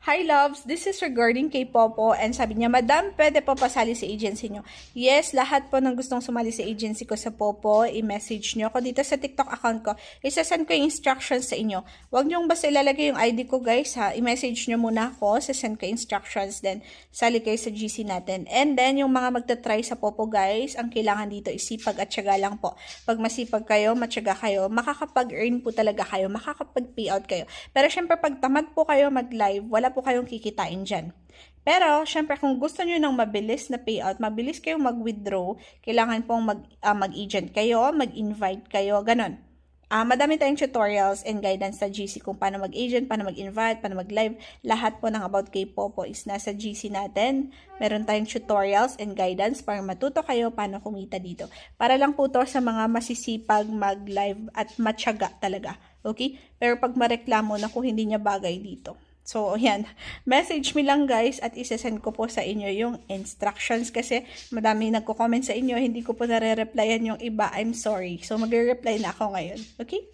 Hi loves, this is regarding kay Popo and sabi niya, Madam, pwede po pasali sa agency nyo. Yes, lahat po ng gustong sumali sa agency ko sa Popo, i-message nyo ako dito sa TikTok account ko. Isasend ko yung instructions sa inyo. Huwag nyo basta ilalagay yung ID ko guys ha. I-message nyo muna ako, sasend ko instructions, then sali kayo sa GC natin. And then yung mga magta-try sa Popo guys, ang kailangan dito is sipag at tiyaga lang po. Pag masipag kayo, matyaga kayo, makakapag-earn po talaga kayo, makakapag-payout kayo. Pero syempre pag tamad po kayo mag-live, wala po kayong kikitain dyan. Pero, syempre, kung gusto nyo ng mabilis na payout, mabilis kayong mag-withdraw, kailangan pong mag-agent kayo, mag-invite kayo, ganon. Madami tayong tutorials and guidance sa GC kung paano mag-agent, paano mag-invite, paano mag-live. Lahat po ng about kay Popo is nasa GC natin. Meron tayong tutorials and guidance para matuto kayo paano kumita dito. Para lang po to sa mga masisipag mag-live at matyaga talaga. Okay? Pero pag mareklamo na kung hindi niya bagay dito. So, yan. Message me lang guys at isasend ko po sa inyo yung instructions kasi madami nagko-comment sa inyo. Hindi ko po nare-replyan yung iba. I'm sorry. So, magre-reply na ako ngayon. Okay?